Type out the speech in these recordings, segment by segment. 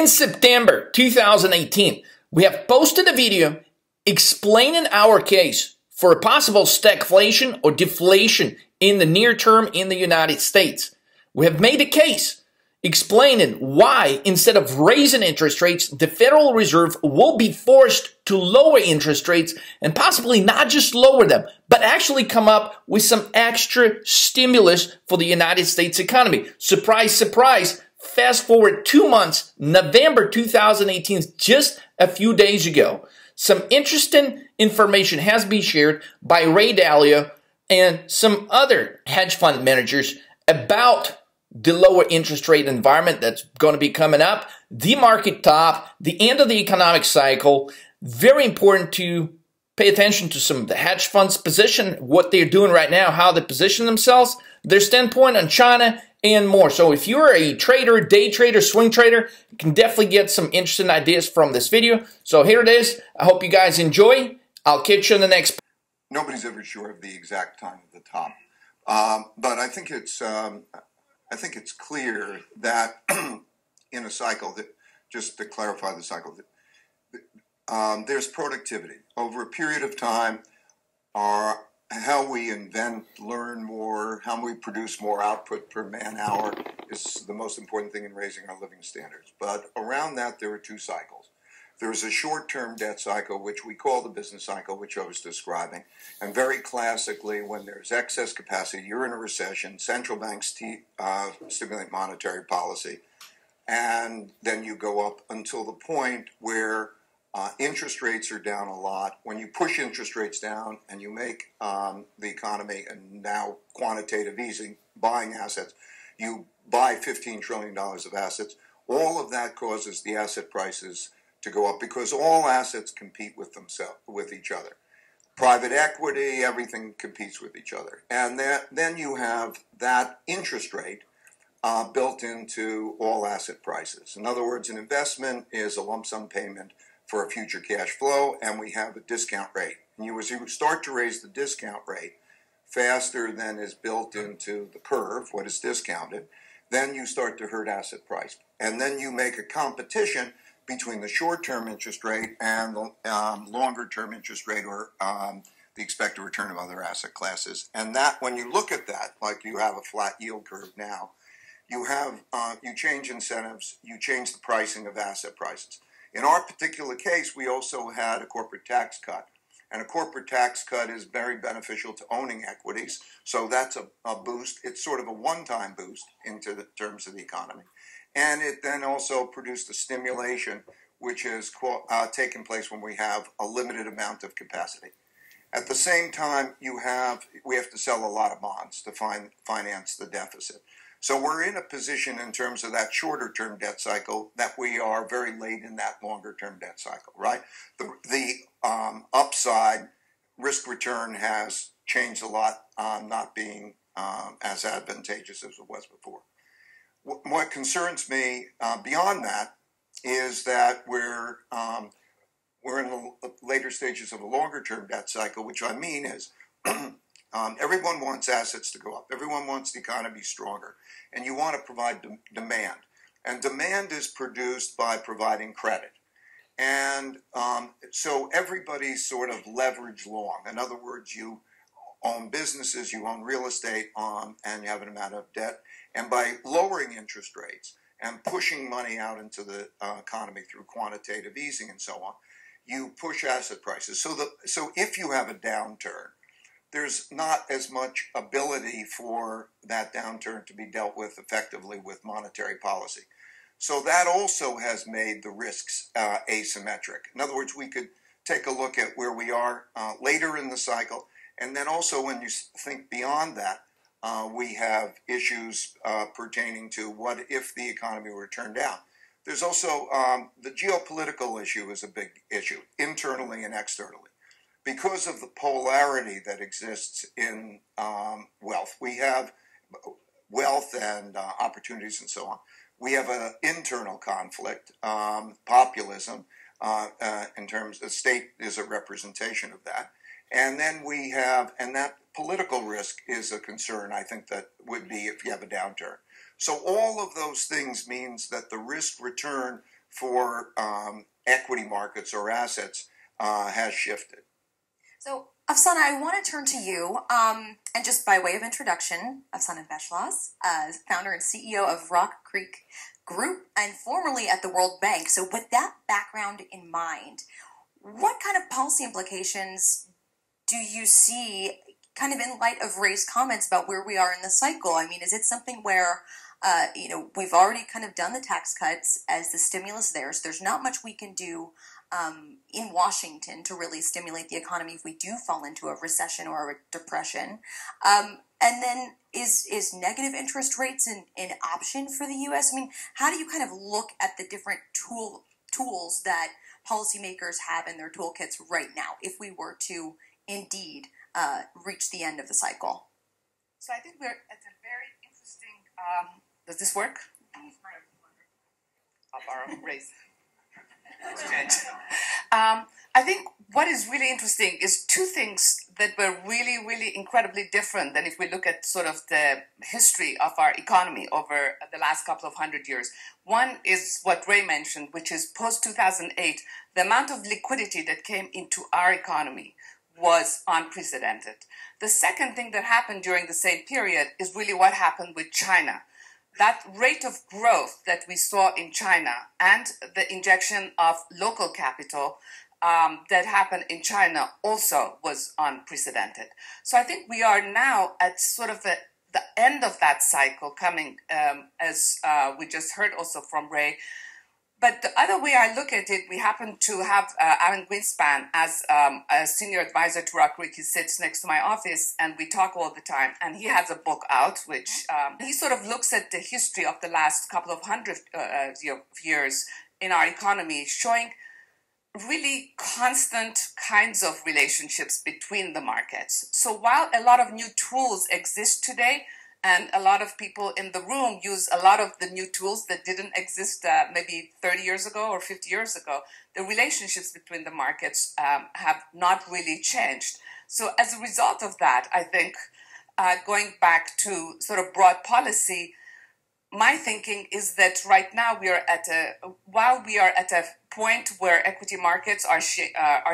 In September 2018, we have posted a video explaining our case for a possible stagflation or deflation in the near term in the United States. We have made a case explaining why, instead of raising interest rates, the Federal Reserve will be forced to lower interest rates and possibly not just lower them, but actually come up with some extra stimulus for the United States economy. Surprise, surprise. Fast forward 2 months, November 2018, just a few days ago. Some interesting information has been shared by Ray Dalio and some other hedge fund managers about the lower interest rate environment that's going to be coming up, the market top, the end of the economic cycle. Very important to pay attention to some of the hedge funds' position, what they're doing right now, how they position themselves, their standpoint on China, and more. So if you're a trader, day trader, swing trader, you can definitely get some interesting ideas from this video. So here it is. I hope you guys enjoy. I'll catch you in the next. Nobody's ever sure of the exact time of the top, but I think it's clear that in a cycle, that just to clarify the cycle, that there's productivity over a period of time. How we invent, learn more, how we produce more output per man hour is the most important thing in raising our living standards. But around that, there are two cycles. There's a short-term debt cycle, which we call the business cycle, which I was describing. And very classically, when there's excess capacity, you're in a recession, central banks stimulate monetary policy, and then you go up until the point where interest rates are down a lot. When you push interest rates down and you make the economy, and now quantitative easing, buying assets, you buy $15 trillion of assets, all of that causes the asset prices to go up because all assets compete with themselves, with each other. Private equity, everything competes with each other. And then you have that interest rate built into all asset prices. In other words, an investment is a lump sum payment for a future cash flow, and we have a discount rate. And as you start to raise the discount rate faster than is built into the curve, what is discounted, then you start to hurt asset price. And then you make a competition between the short-term interest rate and the longer-term interest rate, or the expected return of other asset classes. And that, when you look at that, like you have a flat yield curve now, you change incentives, you change the pricing of asset prices. In our particular case, we also had a corporate tax cut. And a corporate tax cut is very beneficial to owning equities. So that's a boost. It's sort of a one-time boost into the terms of the economy. And it then also produced a stimulation, which has taken place when we have a limited amount of capacity. At the same time, we have to sell a lot of bonds to finance the deficit. So we're in a position in terms of that shorter-term debt cycle that we are very late in that longer-term debt cycle, right? The upside risk-return has changed a lot, not being as advantageous as it was before. What concerns me beyond that is that we're in the later stages of a longer-term debt cycle, which I mean is everyone wants assets to go up. Everyone wants the economy stronger. And you want to provide demand. And demand is produced by providing credit. And so everybody's sort of leverage long. In other words, you own businesses, you own real estate, and you have an amount of debt. And by lowering interest rates and pushing money out into the economy through quantitative easing and so on, you push asset prices. So if you have a downturn, there's not as much ability for that downturn to be dealt with effectively with monetary policy. So that also has made the risks asymmetric. In other words, we could take a look at where we are later in the cycle, and then also when you think beyond that, we have issues pertaining to what if the economy were to turn down. There's also the geopolitical issue is a big issue, internally and externally. Because of the polarity that exists in wealth, we have wealth and opportunities and so on. We have an internal conflict, populism, in terms the state is a representation of that. And then we have, and that political risk is a concern, I think, that would be if you have a downturn. So all of those things means that the risk return for equity markets or assets has shifted. So, Afsana, I want to turn to you, and just by way of introduction, Afsana Beshlas, founder and CEO of Rock Creek Group and formerly at the World Bank. So with that background in mind, what kind of policy implications do you see kind of in light of Ray's comments about where we are in the cycle? I mean, is it something where, we've already kind of done the tax cuts as the stimulus there, so there's not much we can do in Washington to really stimulate the economy if we do fall into a recession or a depression? And then is negative interest rates an option for the U.S.? I mean, how do you kind of look at the different tools that policymakers have in their toolkits right now if we were to indeed reach the end of the cycle? So I think we're at a very interesting, does this work? I'll borrow Ray's. I think what is really interesting is two things that were really, really incredibly different than if we look at sort of the history of our economy over the last couple of 100 years. One is what Ray mentioned, which is post-2008, the amount of liquidity that came into our economy was unprecedented. The second thing that happened during the same period is really what happened with China. That rate of growth that we saw in China and the injection of local capital that happened in China also was unprecedented. So I think we are now at sort of the end of that cycle coming, as we just heard also from Ray. But the other way I look at it, we happen to have Alan Greenspan as a senior advisor to Rock Creek. He sits next to my office and we talk all the time. And he has a book out, which he sort of looks at the history of the last couple of hundred years in our economy, showing really constant kinds of relationships between the markets. So while a lot of new tools exist today, and a lot of people in the room use a lot of the new tools that didn't exist maybe 30 years ago or 50 years ago, the relationships between the markets have not really changed. So as a result of that, I think going back to sort of broad policy, my thinking is that right now we are at while we are at a point where equity markets are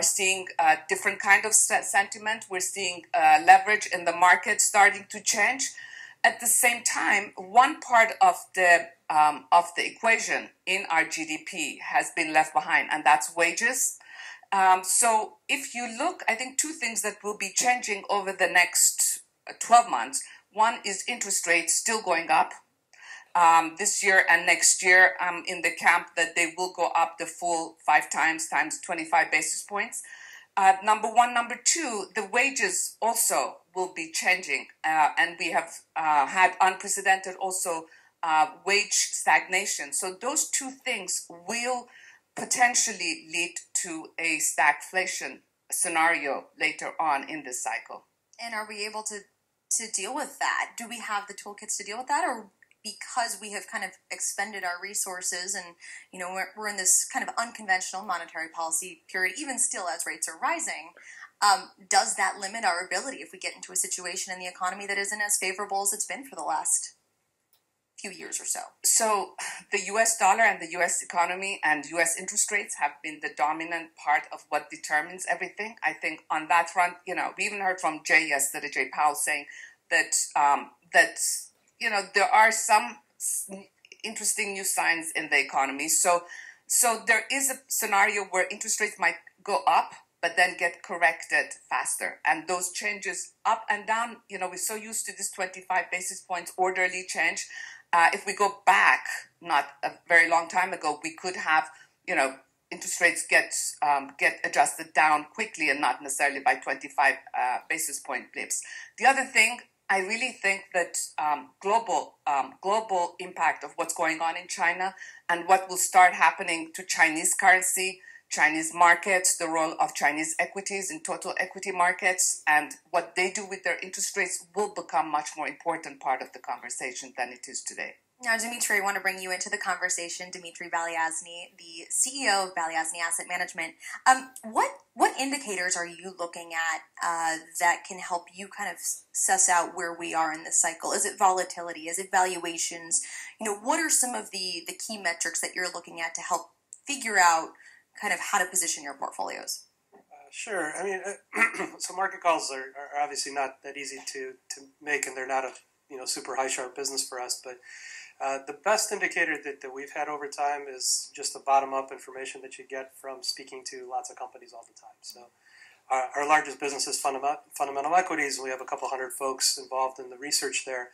seeing a different kind of sentiment, we're seeing leverage in the market starting to change. At the same time, one part of the equation in our GDP has been left behind, and that's wages. So if you look, I think two things that will be changing over the next 12 months. One is interest rates still going up. This year and next year, I'm in the camp that they will go up the full 5 times 25 basis points. Number one. Number two, the wages also will be changing. And we have had unprecedented also wage stagnation. So those two things will potentially lead to a stagflation scenario later on in this cycle. And are we able to deal with that? Do we have the toolkits to deal with that, or because we have kind of expended our resources and, you know, we're in this kind of unconventional monetary policy period, even still as rates are rising, does that limit our ability if we get into a situation in the economy that isn't as favorable as it's been for the last few years or so? So the U.S. dollar and the U.S. economy and U.S. interest rates have been the dominant part of what determines everything. I think on that front, you know, we even heard from Jay yesterday, Jay Powell, saying that you know, there are some interesting new signs in the economy. So there is a scenario where interest rates might go up, but then get corrected faster. And those changes up and down, you know, we're so used to this 25 basis points orderly change. If we go back, not a very long time ago, we could have, you know, interest rates get adjusted down quickly and not necessarily by 25 basis point blips. The other thing, I really think that global impact of what's going on in China and what will start happening to Chinese currency, Chinese markets, the role of Chinese equities in total equity markets, and what they do with their interest rates will become much more important part of the conversation than it is today. Now, Dimitri, I want to bring you into the conversation. Dimitri Balyazny, the CEO of Balyazny Asset Management. What indicators are you looking at that can help you kind of suss out where we are in this cycle? Is it volatility? Is it valuations? You know, what are some of the key metrics that you're looking at to help figure out kind of how to position your portfolios? Sure. I mean, so market calls are obviously not that easy to make, and they're not a super high sharp business for us. But the best indicator that we've had over time is just the bottom up information that you get from speaking to lots of companies all the time. So our largest business is fundamental equities. We have a couple hundred folks involved in the research there.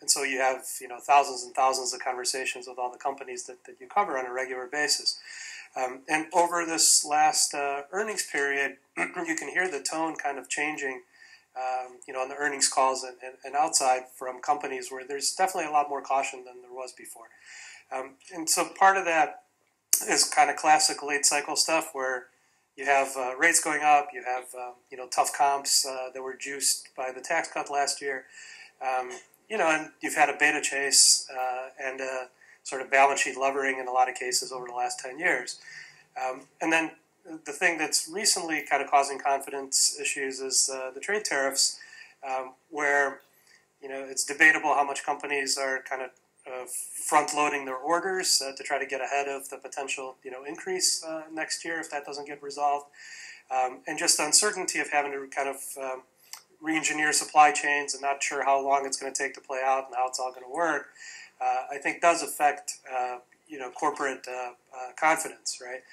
And so you have thousands and thousands of conversations with all the companies that you cover on a regular basis. And over this last earnings period, you can hear the tone kind of changing, on the earnings calls and outside from companies where there's definitely a lot more caution than there was before. And so part of that is kind of classic late cycle stuff where you have rates going up, you have tough comps that were juiced by the tax cut last year. And you've had a beta chase and a sort of balance sheet levering in a lot of cases over the last 10 years. And then the thing that's recently kind of causing confidence issues is the trade tariffs, where it's debatable how much companies are kind of front-loading their orders to try to get ahead of the potential increase next year if that doesn't get resolved. And just the uncertainty of having to kind of re-engineer supply chains and not sure how long it's going to take to play out and how it's all going to work, I think does affect corporate confidence, right?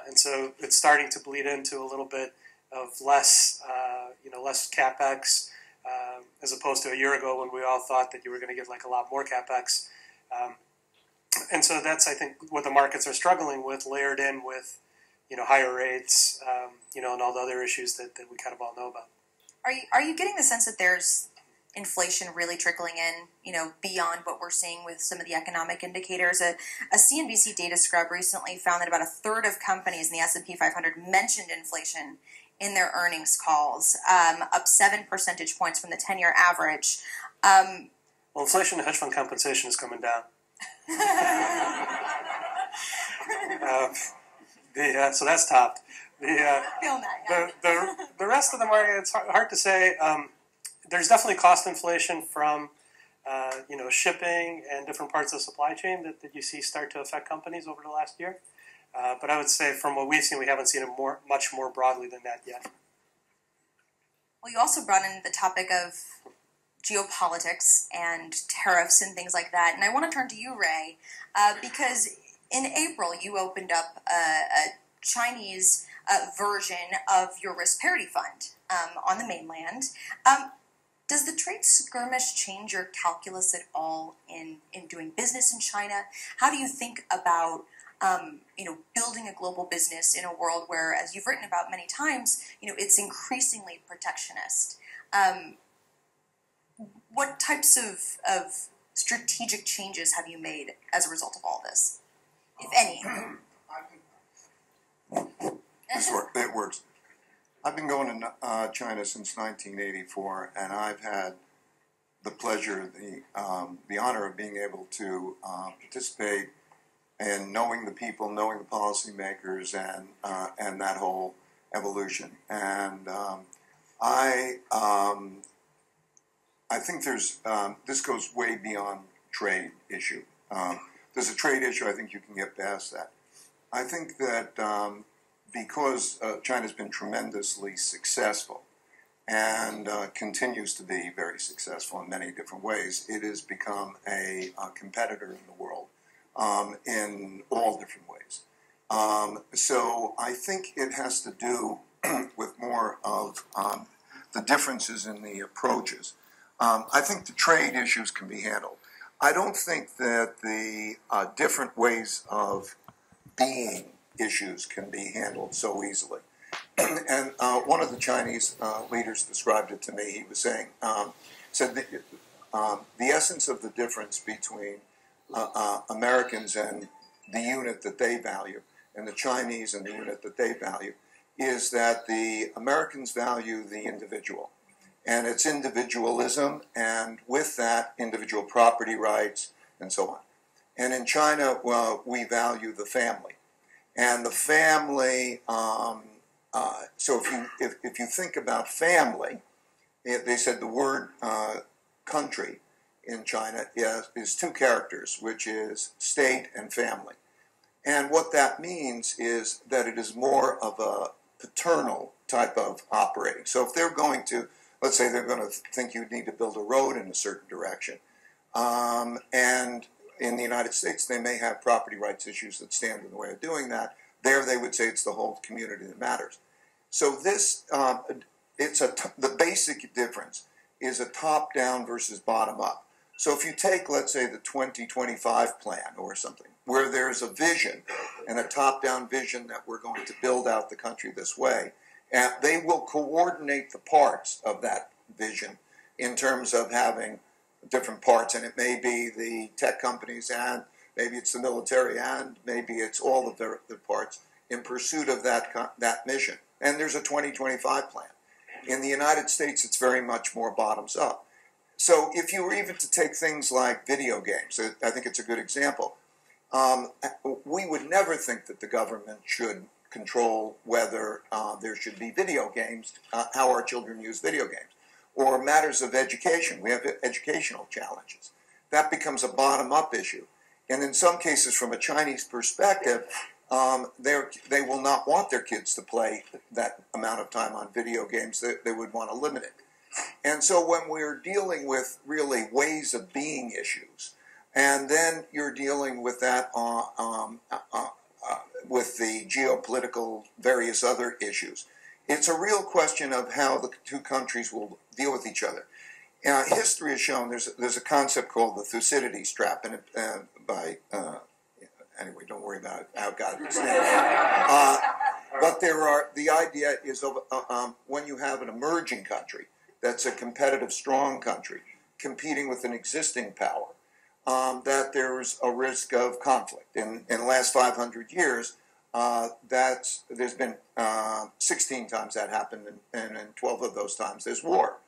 And so it's starting to bleed into a little bit of less capex as opposed to a year ago when we all thought that you were going to get like a lot more capex. And so that's, I think, what the markets are struggling with, layered in with higher rates, and all the other issues that we kind of all know about. Are you getting the sense that there's inflation really trickling in, beyond what we're seeing with some of the economic indicators? A CNBC data scrub recently found that about a third of companies in the S&P 500 mentioned inflation in their earnings calls, up 7 percentage points from the 10-year average. Well, inflation and hedge fund compensation is coming down. So that's topped. The rest of the market, it's hard to say. There's definitely cost inflation from shipping and different parts of the supply chain that you see start to affect companies over the last year. But I would say from what we've seen, we haven't seen it much more broadly than that yet. Well, you also brought in the topic of geopolitics and tariffs and things like that. And I want to turn to you, Ray, because in April you opened up a Chinese version of your risk parity fund on the mainland. Does the trade skirmish change your calculus at all in doing business in China? How do you think about building a global business in a world where, as you've written about many times, it's increasingly protectionist? What types of strategic changes have you made as a result of all this, if any? It works. I've been going to China since 1984, and I've had the pleasure, the honor of being able to participate in knowing the people, knowing the policymakers, and that whole evolution. And I think there's this goes way beyond trade issue. There's a trade issue. I think you can get past that. I think that because China's been tremendously successful and continues to be very successful in many different ways, it has become a competitor in the world in all different ways. So I think it has to do with more of the differences in the approaches. I think the trade issues can be handled. I don't think that the different ways of being issues can be handled so easily. And one of the Chinese leaders described it to me. He was saying, said that the essence of the difference between Americans and the unit that they value and the Chinese and the unit that they value is that the Americans value the individual. And it's individualism, and with that, individual property rights, and so on. And in China, well, we value the family. And the family, so if you think about family, they said the word country in China is two characters, which is state and family. And what that means is that it is more of a paternal type of operating. So if they're going to, let's say they're going to think you need to build a road in a certain direction, and in the United States they may have property rights issues that stand in the way of doing that. There they would say it's the whole community that matters. So this, the basic difference is a top-down versus bottom-up. So if you take, let's say, the 2025 plan or something, where there's a vision and a top-down vision that we're going to build out the country this way, and they will coordinate the parts of that vision in terms of having different parts, and it may be the tech companies, and maybe it's the military, and maybe it's all of the parts in pursuit of that mission. And there's a 2025 plan. In the United States, it's very much more bottoms up. So if you were even to take things like video games, I think it's a good example. We would never think that the government should control whether there should be video games, how our children use video games, or matters of education. We have educational challenges. That becomes a bottom-up issue. And in some cases, from a Chinese perspective, they will not want their kids to play that amount of time on video games. They would want to limit it. And so when we're dealing with really ways of being issues, and then you're dealing with that with the geopolitical various other issues, it's a real question of how the two countries will deal with each other. History has shown there's a concept called the Thucydides trap, and anyway, don't worry about it. I've got it. But the idea is when you have an emerging country that's a competitive, strong country competing with an existing power, that there's a risk of conflict. In the last 500 years, there's been 16 times that happened, and in 12 of those times there's war.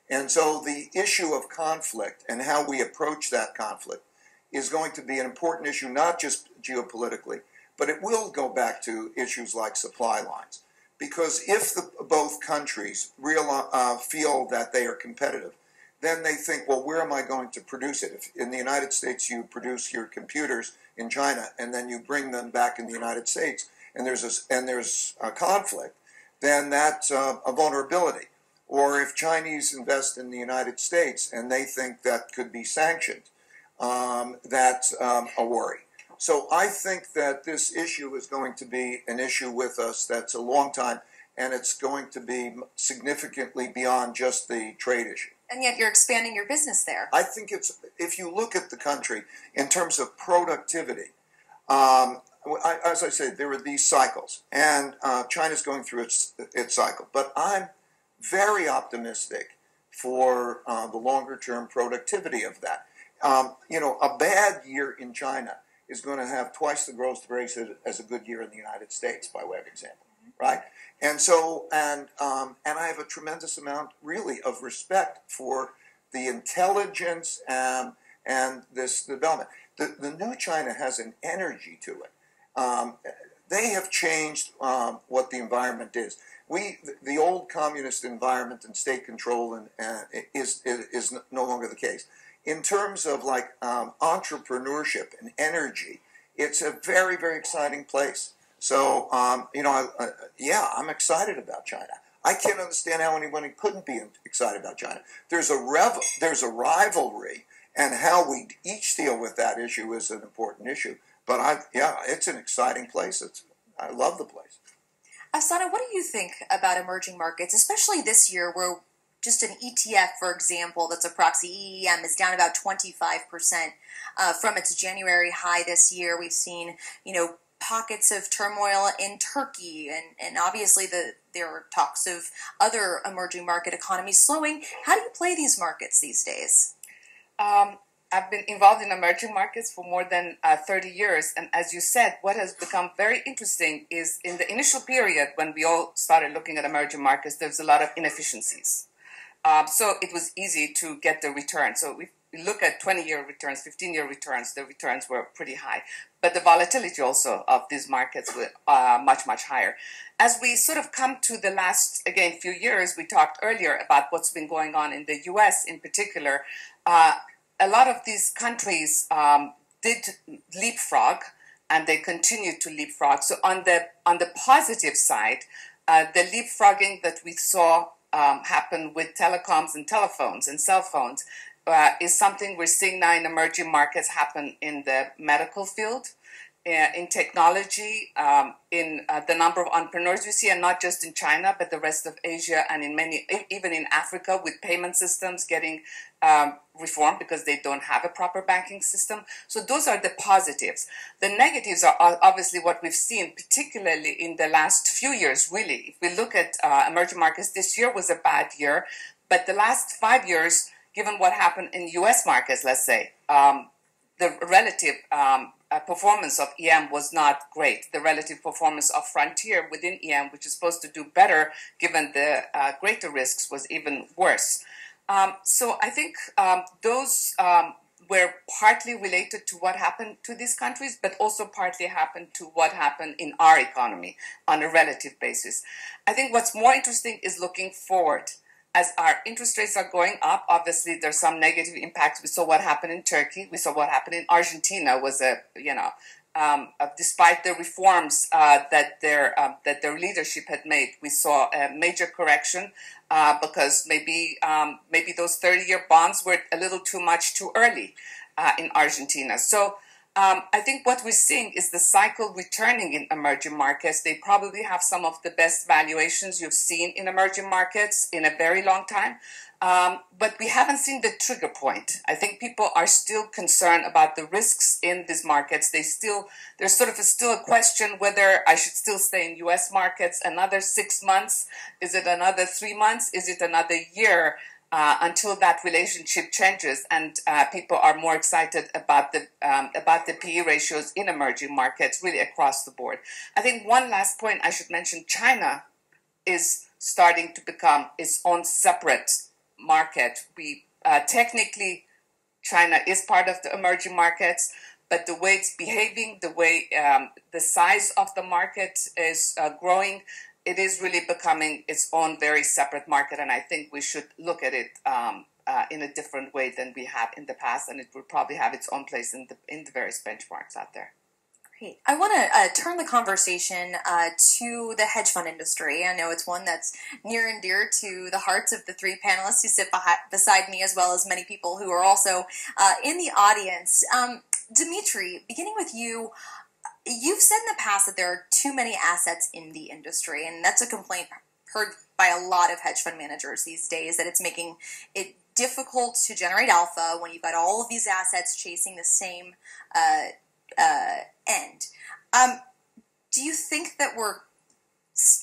And so the issue of conflict and how we approach that conflict is going to be an important issue, not just geopolitically, but it will go back to issues like supply lines. Because if both countries feel that they are competitive, then they think, well, where am I going to produce it? If in the United States you produce your computers in China and then you bring them back in the United States, and there's a conflict, then that's a vulnerability. Or if Chinese invest in the United States and they think that could be sanctioned, that's a worry. So I think that this issue is going to be an issue with us that's a long time, and it's going to be significantly beyond just the trade issue. And yet you're expanding your business there. I think if you look at the country in terms of productivity, as I said, there are these cycles, and China's going through its cycle. But I'm very optimistic for the longer-term productivity of that. A bad year in China is going to have twice the growth rate as a good year in the United States, by way of example, right? And so, and I have a tremendous amount, really, of respect for the intelligence and this development. The new China has an energy to it. They have changed what the environment is. The old communist environment and state control is no longer the case. In terms of entrepreneurship and energy, it's a very, very exciting place. So, I'm excited about China. I can't understand how anyone couldn't be excited about China. There's a rivalry, and how we each deal with that issue is an important issue. But it's an exciting place. I love the place. Afsaneh, what do you think about emerging markets, especially this year, where just an ETF, for example, that's a proxy EEM, is down about 25% from its January high this year. We've seen, pockets of turmoil in Turkey, and obviously there are talks of other emerging market economies slowing. How do you play these markets these days? I've been involved in emerging markets for more than 30 years, and as you said, what has become very interesting is in the initial period when we all started looking at emerging markets, there's a lot of inefficiencies. So it was easy to get the return. So we look at 20-year returns, 15-year returns, the returns were pretty high. But the volatility also of these markets were much, much higher. As we sort of come to the last, again, few years, we talked earlier about what's been going on in the U.S. in particular. A lot of these countries did leapfrog and they continue to leapfrog. So on the positive side, the leapfrogging that we saw happen with telecoms and telephones and cell phones is something we're seeing now in emerging markets happen in the medical field, in technology, in the number of entrepreneurs we see, and not just in China, but the rest of Asia and in many, even in Africa, with payment systems getting reformed because they don't have a proper banking system. So those are the positives. The negatives are obviously what we've seen, particularly in the last few years, really. If we look at emerging markets, this year was a bad year, but the last 5 years, given what happened in U.S. markets, let's say, the relative performance of EM was not great. The relative performance of Frontier within EM, which is supposed to do better given the greater risks, was even worse. So I think those were partly related to what happened to these countries, but also partly happened to what happened in our economy on a relative basis. I think what's more interesting is looking forward. As our interest rates are going up, obviously there's some negative impacts. We saw what happened in Turkey. We saw what happened in Argentina. Was despite the reforms that their leadership had made, we saw a major correction because maybe those 30-year bonds were a little too much too early in Argentina. So I think what we're seeing is the cycle returning in emerging markets. They probably have some of the best valuations you've seen in emerging markets in a very long time. But we haven't seen the trigger point. I think people are still concerned about the risks in these markets. There's sort of still a question whether I should still stay in U.S. markets another 6 months. Is it another 3 months? Is it another year? Until that relationship changes and people are more excited about the PE ratios in emerging markets, really across the board. I think one last point I should mention: China is starting to become its own separate market. Technically, China is part of the emerging markets, but the way it's behaving, the way the size of the market is growing, it is really becoming its own very separate market, and I think we should look at it in a different way than we have in the past, and it will probably have its own place in the various benchmarks out there. Great. I want to turn the conversation to the hedge fund industry. I know it's one that's near and dear to the hearts of the three panelists who sit beside me, as well as many people who are also in the audience. Dimitri, beginning with you, you've said in the past that there are too many assets in the industry, and that's a complaint heard by a lot of hedge fund managers these days, that it's making it difficult to generate alpha when you've got all of these assets chasing the same end. Do you think that we're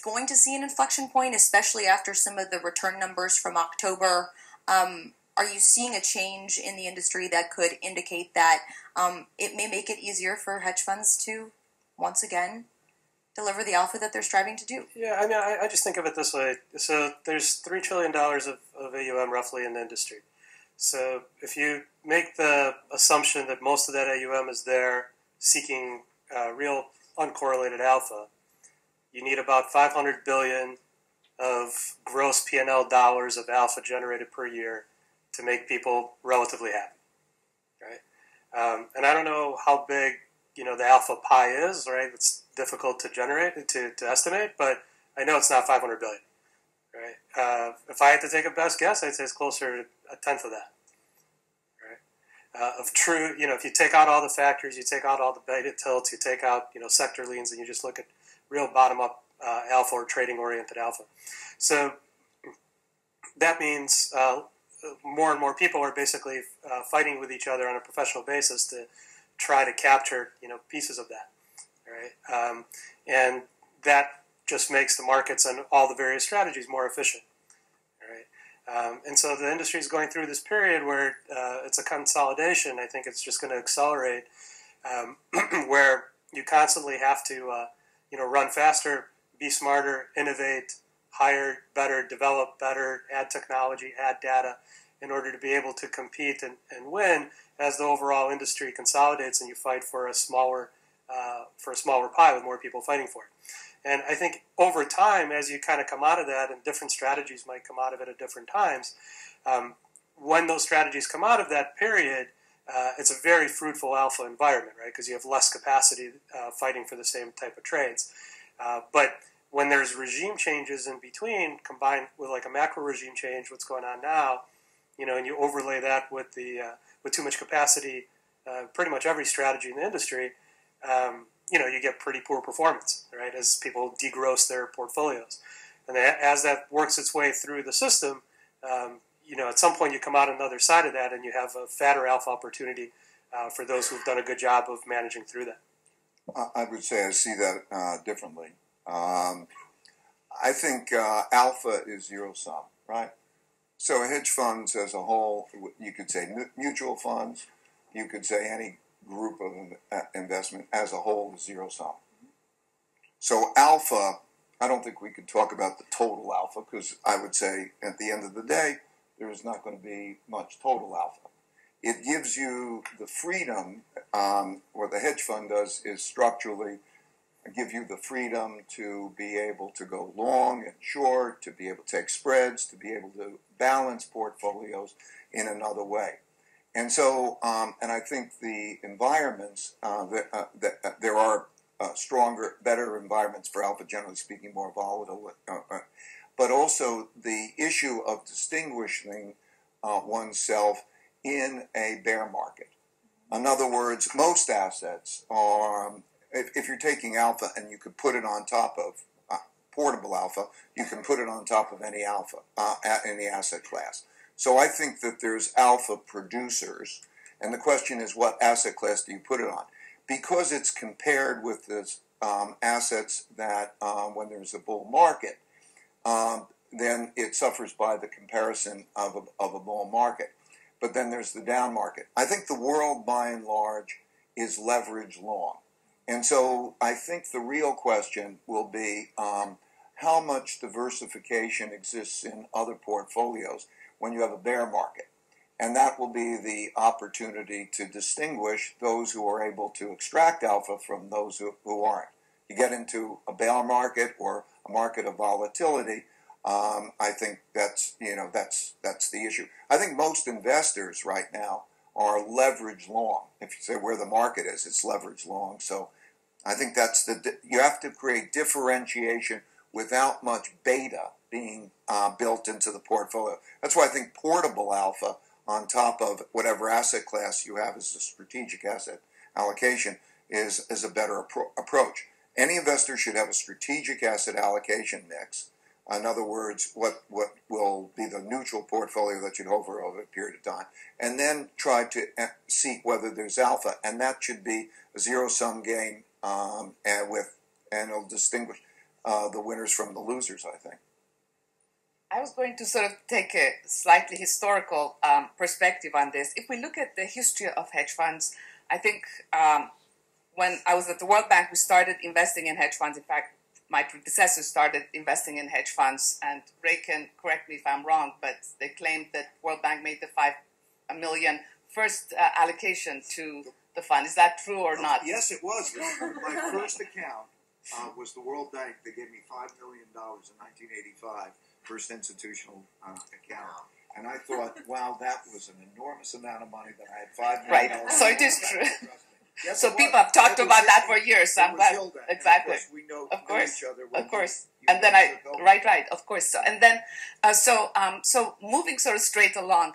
going to see an inflection point, especially after some of the return numbers from October? Are you seeing a change in the industry that could indicate that it may make it easier for hedge funds to, once again, deliver the alpha that they're striving to do? Yeah, I mean, I just think of it this way. So there's $3 trillion of AUM roughly in the industry. So if you make the assumption that most of that AUM is there seeking real uncorrelated alpha, you need about $500 billion of gross P&L dollars of alpha generated per year to make people relatively happy, right? And I don't know how big, the alpha pie is, right? It's difficult to generate, to estimate, but I know it's not 500 billion, right? If I had to take a best guess, I'd say it's closer to a tenth of that, right? Of true, if you take out all the factors, you take out all the beta tilts, you take out, sector leans, and you just look at real bottom-up alpha or trading-oriented alpha. So that means more and more people are basically fighting with each other on a professional basis to try to capture, pieces of that, right? And that just makes the markets and all the various strategies more efficient, right? And so the industry is going through this period where it's a consolidation. I think it's just going to accelerate, where you constantly have to, run faster, be smarter, innovate, hire better, develop better, add technology, add data, in order to be able to compete and win as the overall industry consolidates and you fight for a smaller pie with more people fighting for it. And I think over time, as you kind of come out of that, and different strategies might come out of it at different times, when those strategies come out of that period, it's a very fruitful alpha environment, right? Because you have less capacity fighting for the same type of trades. But when there's regime changes in between, combined with like a macro regime change, what's going on now, and you overlay that with with too much capacity, pretty much every strategy in the industry, you get pretty poor performance, right? As people degross their portfolios, and as that works its way through the system, at some point you come out on the other side of that, and you have a fatter alpha opportunity for those who've done a good job of managing through that. I would say I see that differently. I think alpha is zero sum, right? So hedge funds as a whole, you could say mutual funds, you could say any group of investment as a whole is zero sum. So alpha, I don't think we could talk about the total alpha, because I would say at the end of the day, there is not going to be much total alpha. It gives you the freedom, what the hedge fund does is structurally give you the freedom to be able to go long and short, to be able to take spreads, to be able to balance portfolios in another way. And so, and I think the environments, there are stronger, better environments for alpha, generally speaking, more volatile, but also the issue of distinguishing oneself in a bear market. In other words, most assets are, if you're taking alpha and you could put it on top of portable alpha, you can put it on top of any alpha, any asset class. So I think that there's alpha producers, and the question is, what asset class do you put it on? Because it's compared with the assets that when there's a bull market, then it suffers by the comparison of a bull market. But then there's the down market. I think the world, by and large, is leverage long. And so I think the real question will be how much diversification exists in other portfolios when you have a bear market. And that will be the opportunity to distinguish those who are able to extract alpha from those who aren't. You get into a bear market or a market of volatility, I think that's the issue. I think most investors right now are leverage long. If you say where the market is, it's leverage long. So I think that's you have to create differentiation without much beta being built into the portfolio. That's why I think portable alpha on top of whatever asset class you have as a strategic asset allocation is a better approach. Any investor should have a strategic asset allocation mix. In other words, what will be the neutral portfolio that you hold over a period of time, and then try to seek whether there's alpha, and that should be a zero-sum game, and it'll distinguish the winners from the losers, I think. I was going to sort of take a slightly historical perspective on this. If we look at the history of hedge funds, I think when I was at the World Bank, we started investing in hedge funds. In fact, my predecessors started investing in hedge funds, and Ray can correct me if I'm wrong, but they claimed that World Bank made the $5 million first allocation to the fund. Is that true or not? Yes, it was. My first account was the World Bank. They gave me $5 million in 1985, first institutional account. And I thought, wow, that was an enormous amount of money that I had $5 million. Right, so it is true. Yes, so people have talked about that for years. So I'm glad. Exactly. Of course, we know each other. Of course. And then right, of course. So and then, so moving sort of straight along.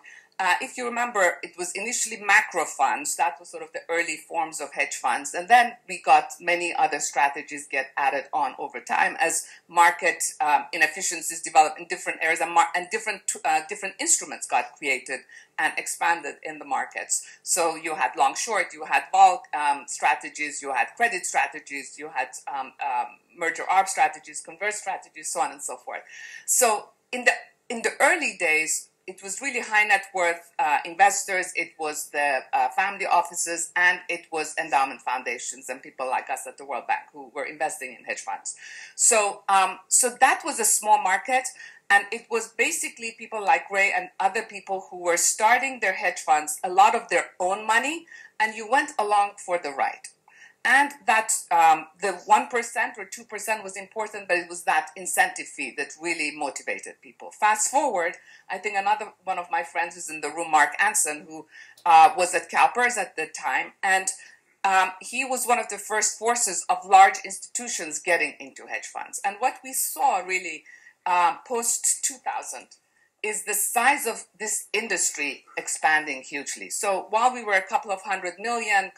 If you remember, it was initially macro funds. That was sort of the early forms of hedge funds. And then we got many other strategies get added on over time as market inefficiencies developed in different areas, and different instruments got created and expanded in the markets. So you had long short, you had bulk strategies, you had credit strategies, you had merger arb strategies, convert strategies, so on and so forth. So in the early days, it was really high net worth investors, it was the family offices, and it was endowment foundations and people like us at the World Bank who were investing in hedge funds. So, so that was a small market, and it was basically people like Ray and other people who were starting their hedge funds, a lot of their own money, and you went along for the ride. And that the 1% or 2% was important, but it was that incentive fee that really motivated people. Fast forward, I think another one of my friends who's in the room, Mark Anson, who was at CalPERS at the time, and he was one of the first forces of large institutions getting into hedge funds. And what we saw really post-2000 is the size of this industry expanding hugely. So while we were a couple of 100 million,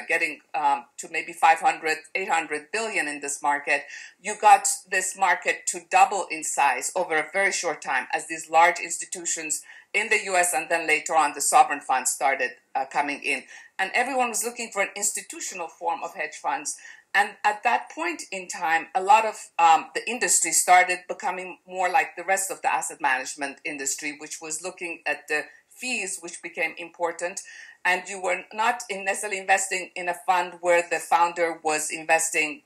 getting to maybe 500, 800 billion in this market, you got this market to double in size over a very short time as these large institutions in the US and then later on the sovereign funds started coming in. And everyone was looking for an institutional form of hedge funds. And at that point in time, a lot of the industry started becoming more like the rest of the asset management industry, which was looking at the fees, which became important. And you were not necessarily investing in a fund where the founder was investing,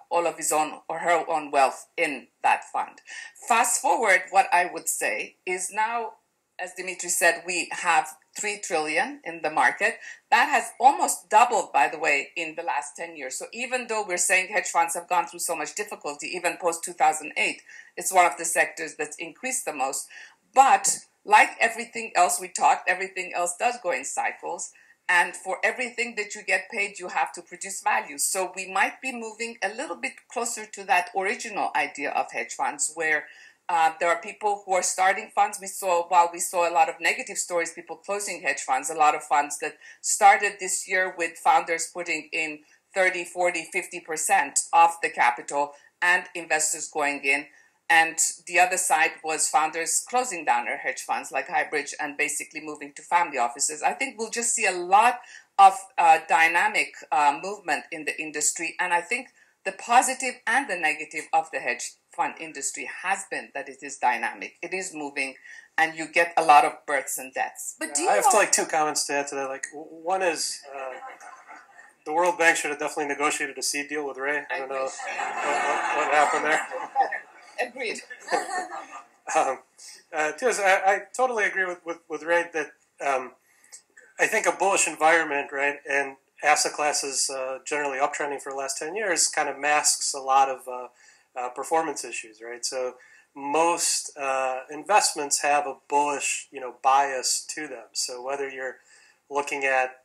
all of his own or her own wealth in that fund. Fast forward, what I would say is now, as Dimitri said, we have 3 trillion in the market. That has almost doubled, by the way, in the last 10 years. So even though we're saying hedge funds have gone through so much difficulty, even post-2008, it's one of the sectors that's increased the most. But like everything else we talked, everything else does go in cycles. And for everything that you get paid, you have to produce value. So we might be moving a little bit closer to that original idea of hedge funds, where there are people who are starting funds. While we saw a lot of negative stories, people closing hedge funds, a lot of funds that started this year with founders putting in 30, 40, 50% of the capital and investors going in. And the other side was founders closing down their hedge funds like Highbridge and basically moving to family offices. I think we'll just see a lot of dynamic movement in the industry. And I think the positive and the negative of the hedge fund industry has been that it is dynamic, it is moving, and you get a lot of births and deaths. But I have 2 comments to add to that. One is the World Bank should have definitely negotiated a seed deal with Ray. I don't know what happened there. Agreed. Two is I totally agree with Ray that I think a bullish environment, right, and asset classes generally uptrending for the last 10 years kind of masks a lot of performance issues, right? So most investments have a bullish, bias to them. So whether you're looking at,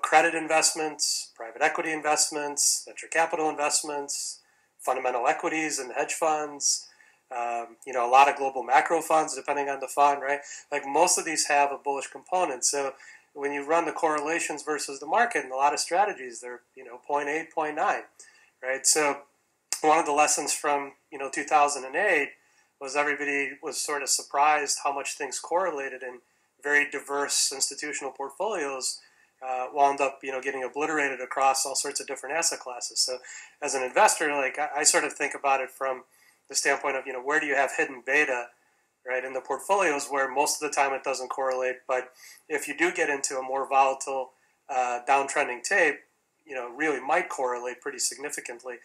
credit investments, private equity investments, venture capital investments, fundamental equities and hedge funds, a lot of global macro funds, depending on the fund, right? Like most of these have a bullish component. So when you run the correlations versus the market in a lot of strategies, they're, 0.8, 0.9, right? So one of the lessons from 2008 was everybody was sort of surprised how much things correlated, and very diverse institutional portfolios wound up getting obliterated across all sorts of different asset classes. So as an investor, I sort of think about it from the standpoint of where do you have hidden beta, right, in the portfolios where most of the time it doesn't correlate, but if you do get into a more volatile downtrending tape, really might correlate pretty significantly.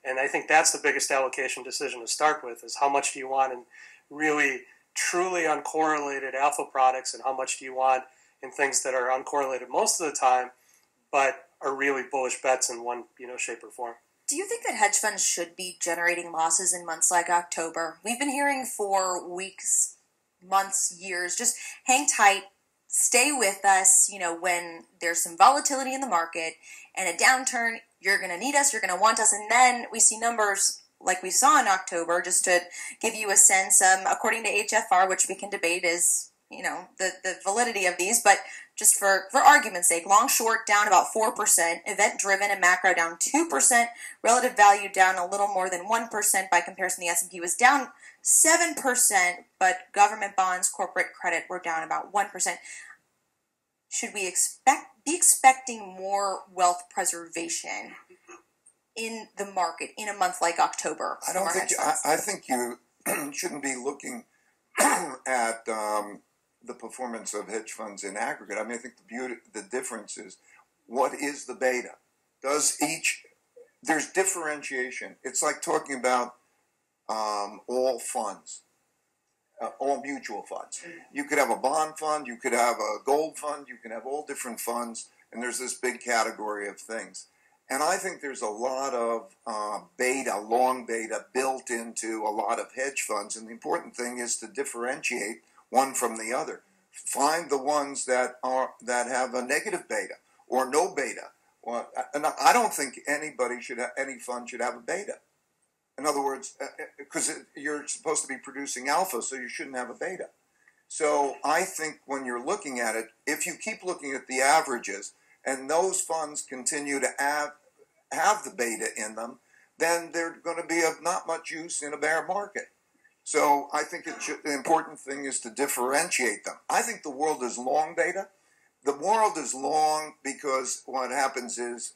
And I think that's the biggest allocation decision to start with, is how much do you want in really truly uncorrelated alpha products, and how much do you want in things that are uncorrelated most of the time, but are really bullish bets in one, shape or form. Do you think that hedge funds should be generating losses in months like October? We've been hearing for weeks, months, years, just hang tight, stay with us, when there's some volatility in the market and a downturn, you're going to need us, you're going to want us. And then we see numbers like we saw in October, just to give you a sense, according to HFR, which we can debate is, the validity of these, but just for argument's sake, long short down about 4%, event driven and macro down 2%, relative value down a little more than 1%. By comparison, the S&P was down 7%, but government bonds, corporate credit were down about 1%. Should we be expecting more wealth preservation in the market in a month like October? I think you shouldn't be looking at the performance of hedge funds in aggregate. I mean, I think the difference is, what is the beta? There's differentiation. It's like talking about all funds, all mutual funds. You could have a bond fund, you could have a gold fund, you can have all different funds, and there's this big category of things. And I think there's a lot of beta, long beta, built into a lot of hedge funds. And the important thing is to differentiate one from the other. Find the ones that have a negative beta or no beta. And I don't think any fund should have a beta. In other words, because you're supposed to be producing alpha, so you shouldn't have a beta. So I think when you're looking at it, if you keep looking at the averages and those funds continue to have the beta in them, then they're going to be of not much use in a bear market. So I think the important thing is to differentiate them. I think the world is long beta. The world is long because what happens is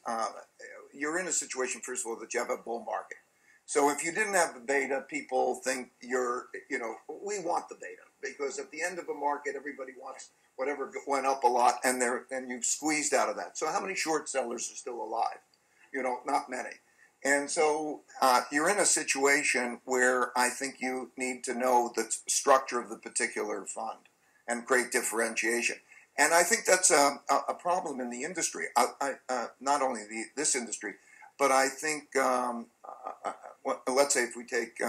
you're in a situation, first of all, that you have a bull market. So if you didn't have the beta, people think we want the beta because at the end of a market, everybody wants whatever went up a lot, and you've squeezed out of that. So how many short sellers are still alive? Not many. And so you're in a situation where I think you need to know the structure of the particular fund and create differentiation. And I think that's a problem in the industry. Not only this industry, but I think, let's say if we take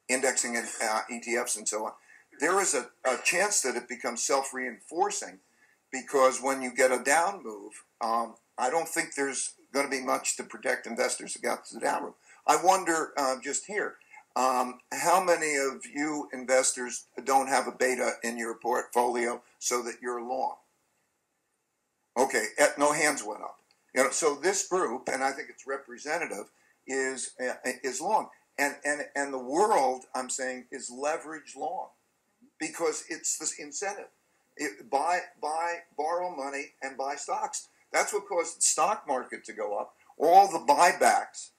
indexing and ETFs and so on, there is a chance that it becomes self-reinforcing because when you get a down move, I don't think there's going to be much to protect investors against the down move. I wonder just here, how many of you investors don't have a beta in your portfolio so that you're long? Okay, no hands went up. So this group, and I think it's representative, is long, and the world, I'm saying, is leverage long because it's this incentive. Borrow money and buy stocks. That's what caused the stock market to go up. All the buybacks,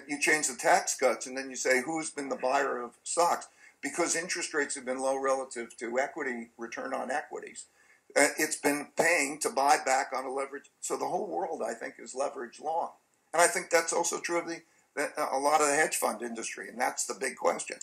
you change the tax cuts, and then you say, who's been the buyer of stocks? Because interest rates have been low relative to equity, return on equities. It's been paying to buy back on a leverage. So the whole world, I think, is leverage long. And I think that's also true of a lot of the hedge fund industry, and that's the big question.